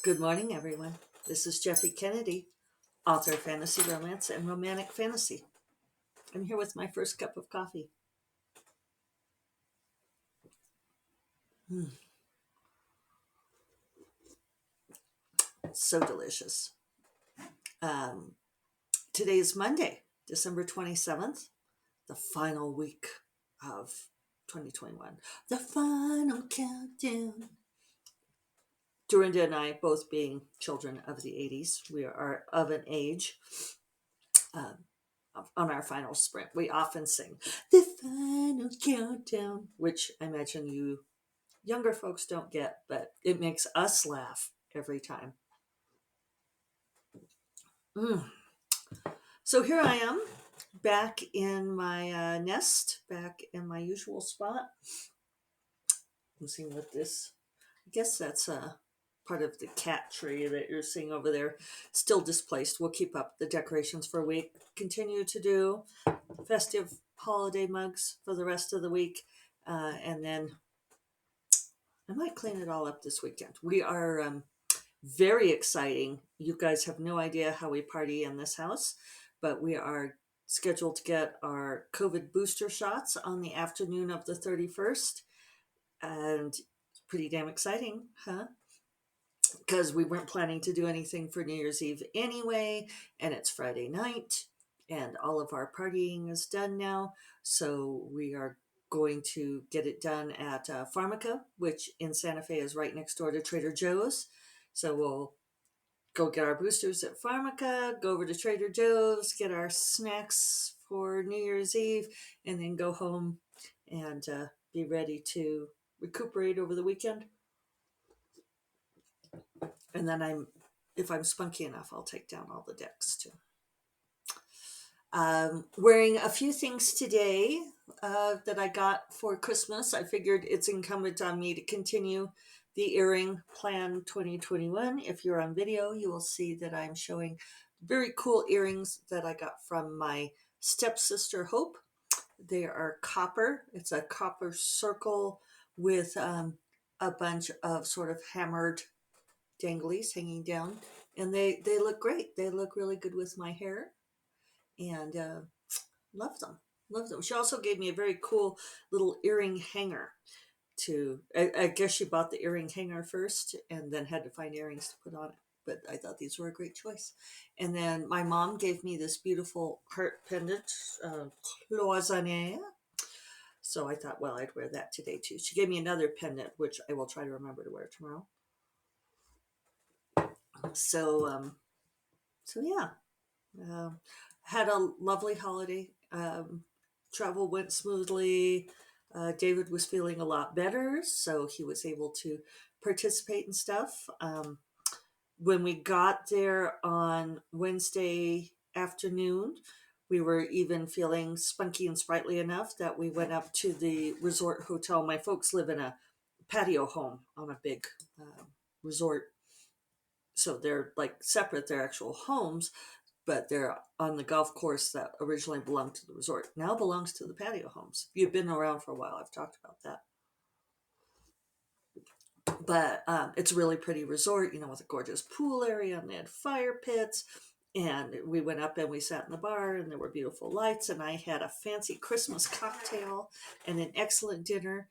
Good morning, everyone. This is Jeffrey Kennedy, author of fantasy romance and romantic fantasy. I'm here with my first cup of coffee. Mm, so delicious. Um, Today is Monday, December 27th, the final week of 2021. The final countdown. Dorinda and I, both being children of the 80s, we are of an age. Um, on our final sprint, we often sing the final countdown, which I imagine you younger folks don't get, but it makes us laugh every time. Mm. So here I am, back in my nest, back in my usual spot. Let's see what this. I guess that's part of the cat tree that you're seeing over there. Still displaced. We'll keep up the decorations for a week. Continue to do festive holiday mugs for the rest of the week, and then I might clean it all up this weekend. We are very exciting. You guys have no idea how we party in this house, but we are scheduled to get our COVID booster shots on the afternoon of the 31st. And it's pretty damn exciting, huh? Because we weren't planning to do anything for New Year's Eve anyway, and it's Friday night, and all of our partying is done now. So we are going to get it done at Pharmaca, which in Santa Fe is right next door to Trader Joe's. So we'll go get our boosters at Pharmaca, go over to Trader Joe's, get our snacks for New Year's Eve, and then go home and be ready to recuperate over the weekend. And then if I'm spunky enough, I'll take down all the decks too. Wearing a few things today that I got for Christmas. I figured it's incumbent on me to continue the earring plan 2021. If you're on video, you will see that I'm showing very cool earrings that I got from my stepsister Hope. They are copper. It's a copper circle with a bunch of sort of hammered danglies hanging down, and they look great. They look really good with my hair, and love them. Love them. She also gave me a very cool little earring hanger. I guess she bought the earring hanger first, and then had to find earrings to put on it. But I thought these were a great choice. And then my mom gave me this beautiful heart pendant, cloisonne. So I thought, well, I'd wear that today too. She gave me another pendant, which I will try to remember to wear tomorrow. So, so yeah, had a lovely holiday. Travel went smoothly. David was feeling a lot better, so he was able to participate in stuff. When we got there on Wednesday afternoon, we were even feeling spunky and sprightly enough that we went up to the resort hotel. My folks live in a patio home on a big resort, so they're like separate, they're actual homes, but they're on the golf course that originally belonged to the resort, now belongs to the patio homes. If you've been around for a while, I've talked about that. But it's a really pretty resort, with a gorgeous pool area, and they had fire pits. And we went up and we sat in the bar, and there were beautiful lights, and I had a fancy Christmas cocktail and an excellent dinner.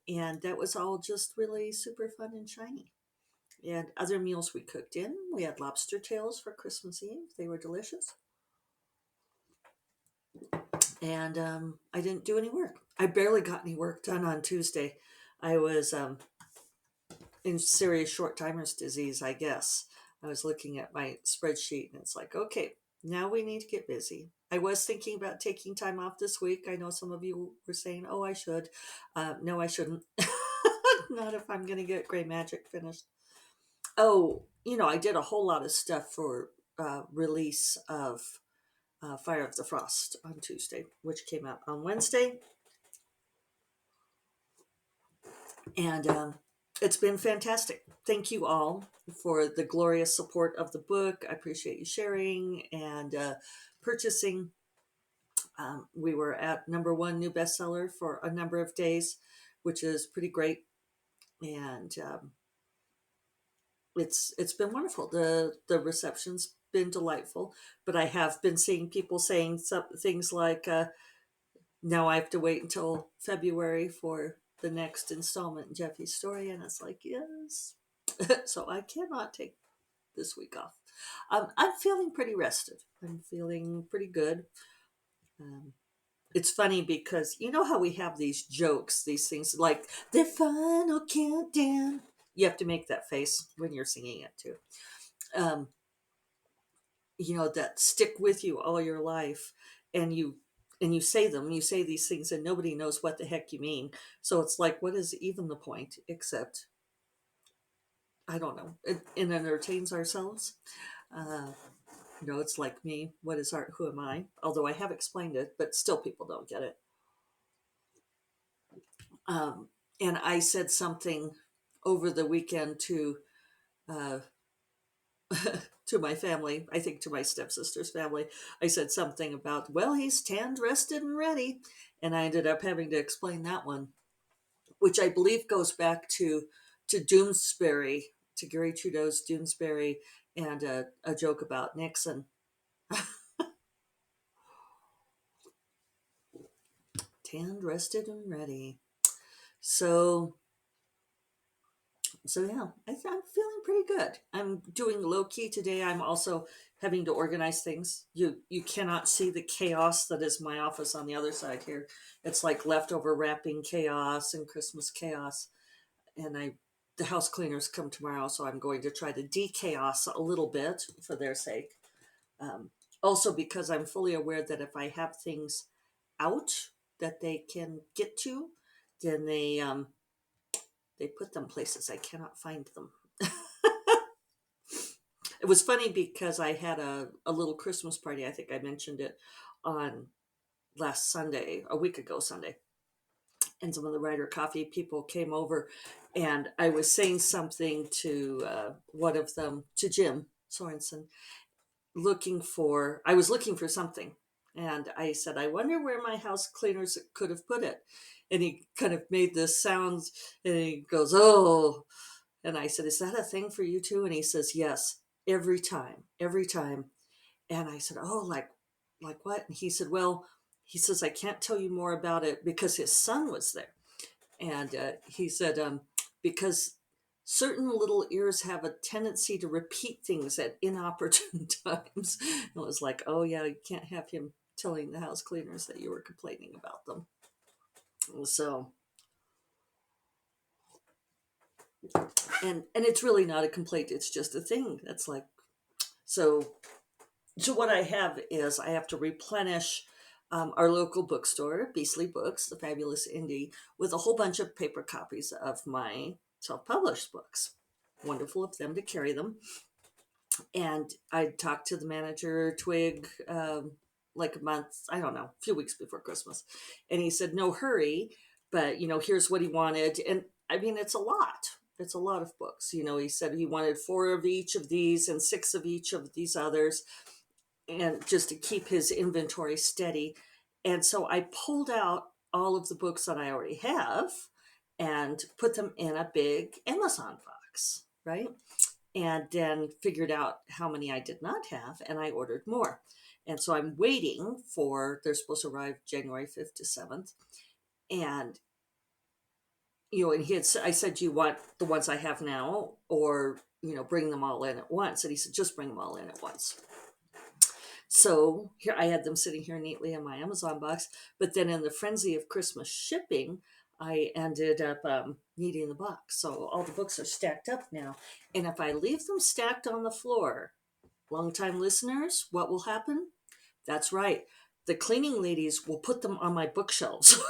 And that was all just really super fun and shiny. And other meals we cooked in, we had lobster tails for Christmas Eve. They were delicious. And I didn't do any work. I barely got any work done on Tuesday. I was in serious short timer's disease, I guess. I was looking at my spreadsheet, and it's like, okay, now we need to get busy. I was thinking about taking time off this week. I know some of you were saying, oh, I should. No, I shouldn't. Not if I'm going to get Gray Magic finished. Oh, I did a whole lot of stuff for release of Fire of the Frost on Tuesday, which came out on Wednesday. And it's been fantastic. Thank you all for the glorious support of the book. I appreciate you sharing and purchasing. We were at #1 new bestseller for a number of days, which is pretty great. And it's been wonderful. The reception's been delightful, but I have been seeing people saying some things like, now I have to wait until February for the next installment in Jeffy's story, and it's like, yes. So I cannot take this week off. I'm feeling pretty rested. I'm feeling pretty good. Um, it's funny because you know how we have these jokes, these things like the final countdown. You have to make that face when you're singing it too. Um, that stick with you all your life, and you say them. You say these things, and nobody knows what the heck you mean. So it's like, what is even the point? Except I don't know. It entertains ourselves. Uh, it's like me. What is art? Who am I? Although I have explained it, but still people don't get it. Um, and I said something over the weekend uh, to my family, I think to my stepsister's family. I said something about, well, he's tanned, rested, and ready. And I ended up having to explain that one, which I believe goes back to Doonesbury, to Gary Trudeau's Doonesbury, and a joke about Nixon. Tanned, rested, and ready. So yeah, I'm feeling pretty good. I'm doing low key today. I'm also having to organize things. You cannot see the chaos that is my office on the other side here. It's like leftover wrapping chaos and Christmas chaos. And the house cleaners come tomorrow, so I'm going to try to de-chaos a little bit for their sake. Also because I'm fully aware that if I have things out that they can get to, then they put them places I cannot find them. It was funny because I had a little Christmas party. I think I mentioned it on last Sunday, a week ago Sunday. And some of the Writer Coffee people came over, and I was saying something to one of them, to Jim Sorensen, I was looking for something. And I said, I wonder where my house cleaners could have put it. And he kind of made this sound, and he goes, oh. And I said, is that a thing for you too? And he says, yes, every time, every time. And I said, oh, like what? And he said, well, he says, I can't tell you more about it because his son was there. And he said, because certain little ears have a tendency to repeat things at inopportune times. It was like, oh yeah, you can't have him telling the house cleaners that you were complaining about them. So, and it's really not a complaint. It's just a thing. That's like, so what I have is I have to replenish our local bookstore, Beastly Books, the fabulous indie, with a whole bunch of paper copies of my self-published books. Wonderful of them to carry them. And I talked to the manager, Twig, like a month, I don't know, a few weeks before Christmas. And he said, no hurry, but, here's what he wanted. And I mean, it's a lot. It's a lot of books. He said he wanted 4 of each of these and 6 of each of these others, and just to keep his inventory steady. And so I pulled out all of the books that I already have and put them in a big Amazon box, right? And then figured out how many I did not have, and I ordered more. And so I'm waiting they're supposed to arrive January 5th to 7th. And, and I said, do you want the ones I have now, or, bring them all in at once? And he said, just bring them all in at once. So here I had them sitting here neatly in my Amazon box, but then in the frenzy of Christmas shipping, I ended up needing the box. So all the books are stacked up now. And if I leave them stacked on the floor, longtime listeners, what will happen? That's right. The cleaning ladies will put them on my bookshelves,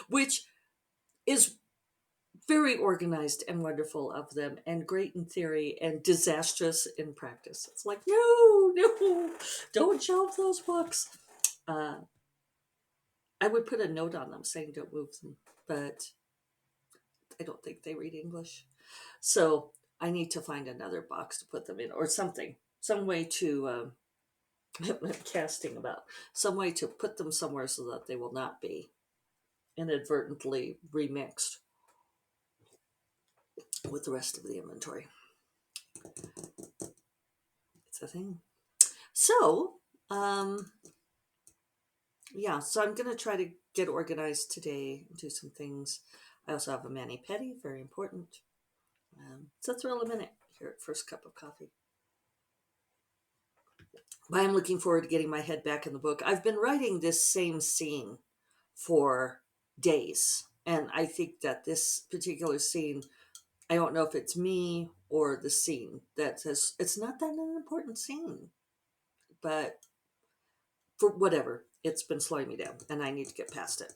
which is very organized and wonderful of them, and great in theory and disastrous in practice. It's like, no, don't shelve those books. I would put a note on them saying don't move them, but I don't think they read English. So I need to find another box to put them in, or something, some way to, casting about, some way to put them somewhere so that they will not be inadvertently remixed with the rest of the inventory. the thing. So, yeah, so I'm going to try to get organized today, do some things. I also have a mani-pedi, very important. So thrill a minute here at First Cup of Coffee. I'm looking forward to getting my head back in the book. I've been writing this same scene for days, and I think that this particular scene, I don't know if it's me or the scene that says it's not that an important scene, but for whatever, it's been slowing me down, and I need to get past it.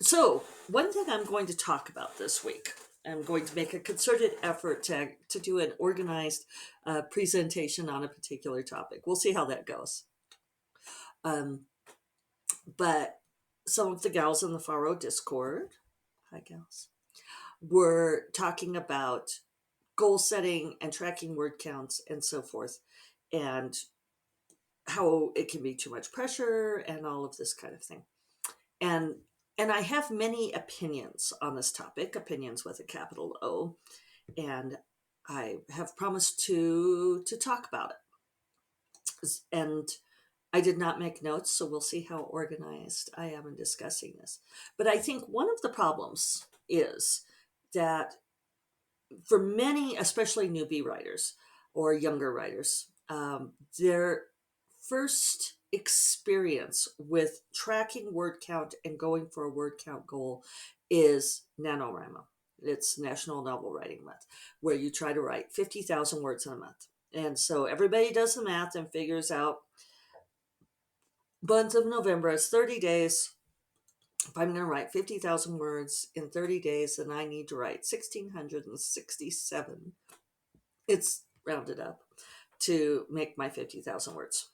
So one thing I'm going to talk about this week, I'm going to make a concerted effort to do an organized presentation on a particular topic. We'll see how that goes. But some of the gals in the Faro Discord, hi gals, were talking about goal setting and tracking word counts and so forth, and how it can be too much pressure and all of this kind of thing. And I have many opinions on this topic, opinions with a capital O, and I have promised to talk about it. And I did not make notes, so we'll see how organized I am in discussing this. But I think one of the problems is that for many, especially newbie writers or younger writers, their first experience with tracking word count and going for a word count goal is NaNoWriMo. It's National Novel Writing Month, where you try to write 50,000 words in a month. And so everybody does the math and figures out month of November is 30 days. If I'm going to write 50,000 words in 30 days, then I need to write 1,667. It's rounded up to make my 50,000 words.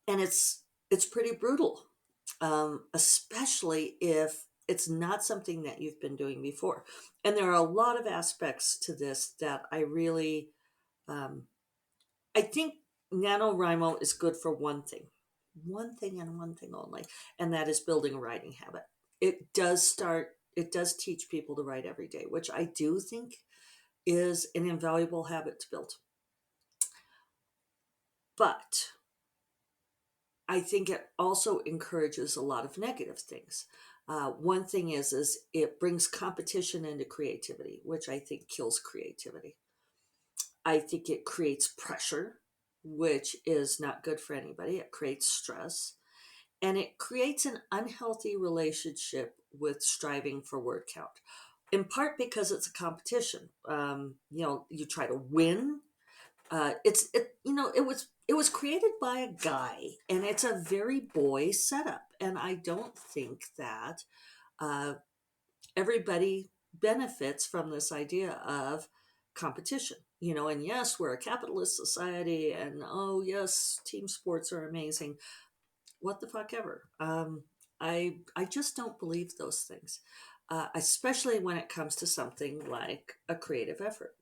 And it's pretty brutal, especially if it's not something that you've been doing before. And there are a lot of aspects to this that I really, I think NaNoWriMo is good for one thing and one thing only, and that is building a writing habit. It does teach people to write every day, which I do think is an invaluable habit to build. But I think it also encourages a lot of negative things. One thing is it brings competition into creativity, which I think kills creativity. I think it creates pressure, which is not good for anybody. It creates stress, and it creates an unhealthy relationship with striving for word count. In part because it's a competition. You try to win. It was created by a guy, and it's a very boy setup, and I don't think that everybody benefits from this idea of competition. And yes, we're a capitalist society, and oh yes, team sports are amazing. What the fuck ever. I just don't believe those things, especially when it comes to something like a creative effort.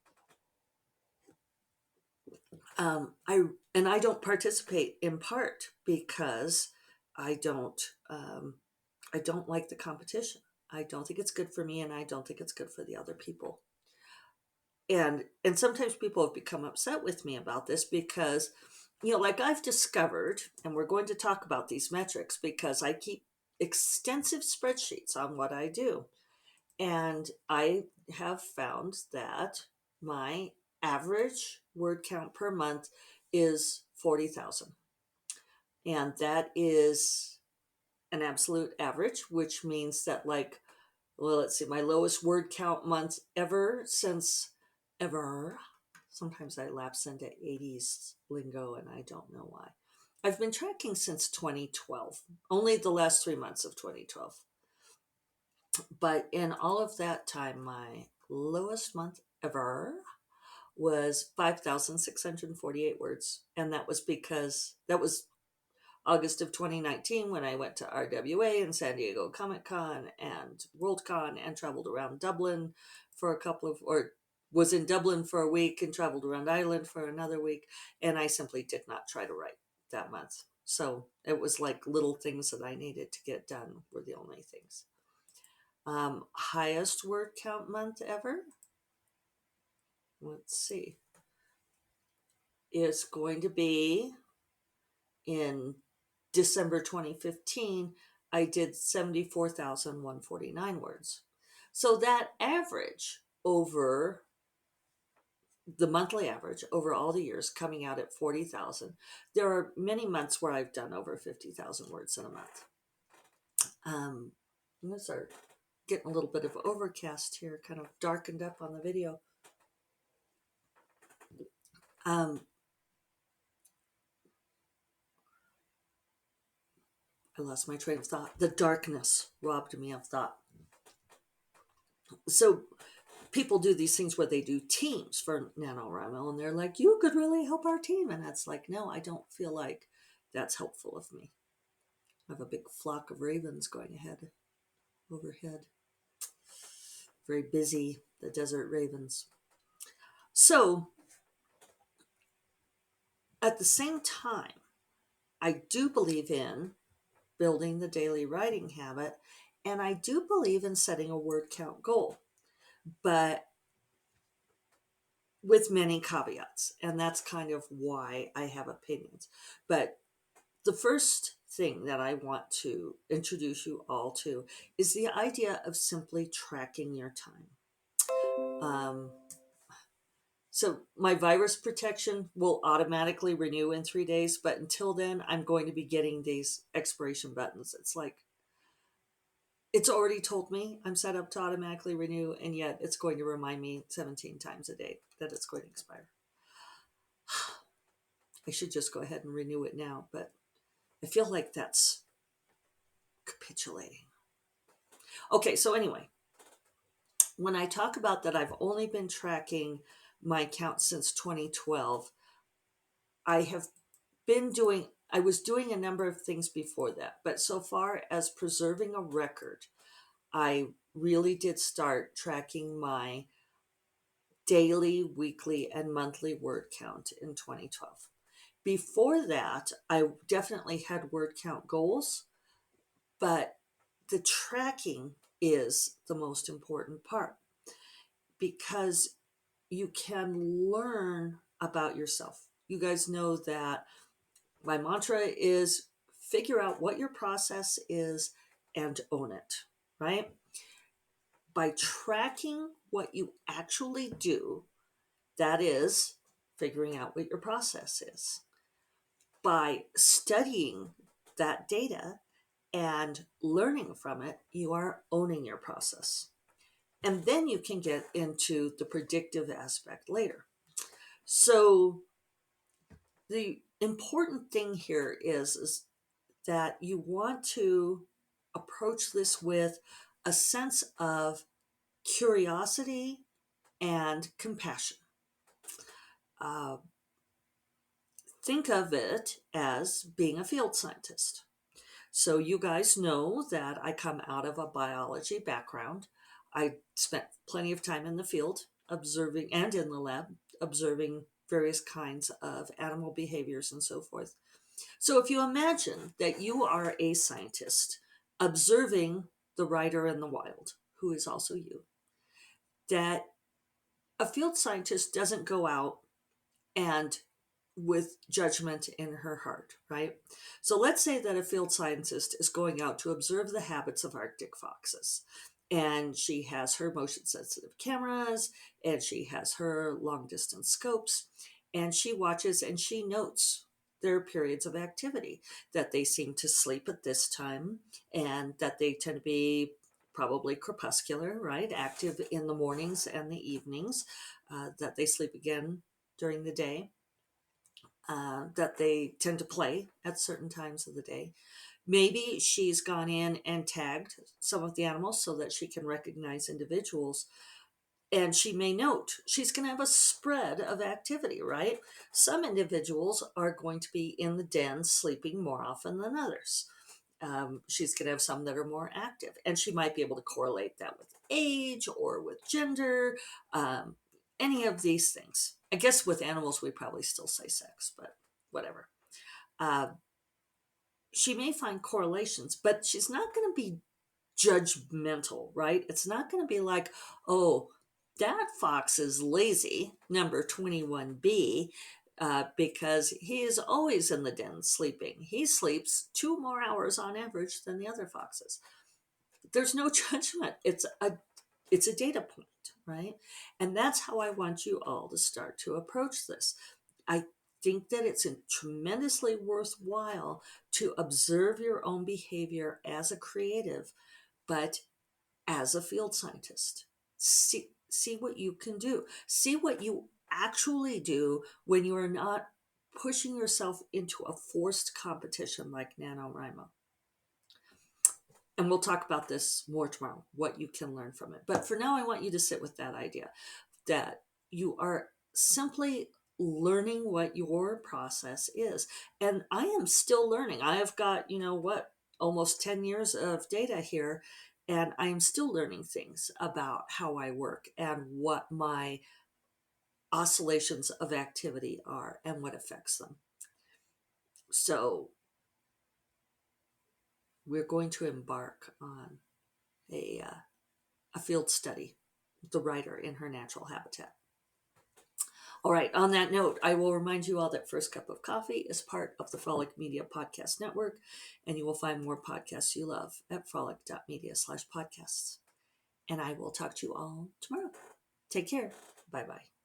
I don't participate in part because I don't like the competition. I don't think it's good for me, and I don't think it's good for the other people. And sometimes people have become upset with me about this because, like I've discovered, and we're going to talk about these metrics because I keep extensive spreadsheets on what I do. And I have found that my average word count per month is 40,000. And that is an absolute average, which means that, like, well, let's see, my lowest word count month ever since ever. Sometimes I lapse into 80s lingo and I don't know why. I've been tracking since 2012, only the last 3 months of 2012. But in all of that time, my lowest month ever was 5,648 words. And that was because that was August of 2019 when I went to RWA and San Diego Comic Con and Worldcon and traveled around Dublin for was in Dublin for a week and traveled around Ireland for another week. And I simply did not try to write that month. So it was like little things that I needed to get done were the only things. Highest word count month ever let's see, is going to be in December 2015, I did 74,149 words. So that average over the monthly average over all the years coming out at 40,000. There are many months where I've done over 50,000 words in a month. I'm going to start getting a little bit of overcast here, kind of darkened up on the video. I lost my train of thought. The darkness robbed me of thought. So people do these things where they do teams for NaNoWriMo, and they're like, you could really help our team. And that's like, no, I don't feel like that's helpful of me. I have a big flock of ravens going overhead. Very busy, the desert ravens. So at the same time, I do believe in building the daily writing habit, and I do believe in setting a word count goal, but with many caveats. And that's kind of why I have opinions. But the first thing that I want to introduce you all to is the idea of simply tracking your time. So my virus protection will automatically renew in 3 days, but until then, I'm going to be getting these expiration buttons. It's like, it's already told me I'm set up to automatically renew, and yet it's going to remind me 17 times a day that it's going to expire. I should just go ahead and renew it now, but I feel like that's capitulating. Okay, so anyway, when I talk about that I've only been tracking my count since 2012, I was doing a number of things before that, but so far as preserving a record, I really did start tracking my daily, weekly, and monthly word count in 2012. Before that, I definitely had word count goals, but the tracking is the most important part because you can learn about yourself. You guys know that my mantra is figure out what your process is and own it, right? By tracking what you actually do, that is figuring out what your process is. By studying that data and learning from it, you are owning your process. And then you can get into the predictive aspect later. So the important thing here is that you want to approach this with a sense of curiosity and compassion. Think of it as being a field scientist. So you guys know that I come out of a biology background. I spent plenty of time in the field observing and in the lab observing various kinds of animal behaviors and so forth. So if you imagine that you are a scientist observing the writer in the wild, who is also you, that a field scientist doesn't go out and with judgment in her heart, right? So let's say that a field scientist is going out to observe the habits of Arctic foxes. And she has her motion sensitive cameras and she has her long distance scopes and she watches and she notes their periods of activity, that they seem to sleep at this time and that they tend to be probably crepuscular, right? Active in the mornings and the evenings, that they sleep again during the day. That they tend to play at certain times of the day. Maybe she's gone in and tagged some of the animals so that she can recognize individuals. And she may note she's going to have a spread of activity, right? Some individuals are going to be in the den sleeping more often than others. She's going to have some that are more active. And she might be able to correlate that with age or with gender, any of these things. I guess with animals, we probably still say sex, but whatever. She may find correlations, but she's not going to be judgmental, right? It's not going to be like, oh, that fox is lazy, number 21B, because he is always in the den sleeping. He sleeps 2 more hours on average than the other foxes. There's no judgment. It's a data point, right? And that's how I want you all to start to approach this. I think that it's tremendously worthwhile to observe your own behavior as a creative, but as a field scientist. See what you can do. See what you actually do when you are not pushing yourself into a forced competition like NaNoWriMo. And we'll talk about this more tomorrow, what you can learn from it. But for now, I want you to sit with that idea that you are simply learning what your process is. And I am still learning. I have got, almost 10 years of data here, and I am still learning things about how I work and what my oscillations of activity are and what affects them. So we're going to embark on a field study, the writer in her natural habitat. All right, on that note, I will remind you all that First Cup of Coffee is part of the Frolic Media Podcast Network, and you will find more podcasts you love at frolic.media/podcasts. And I will talk to you all tomorrow. Take care. Bye-bye.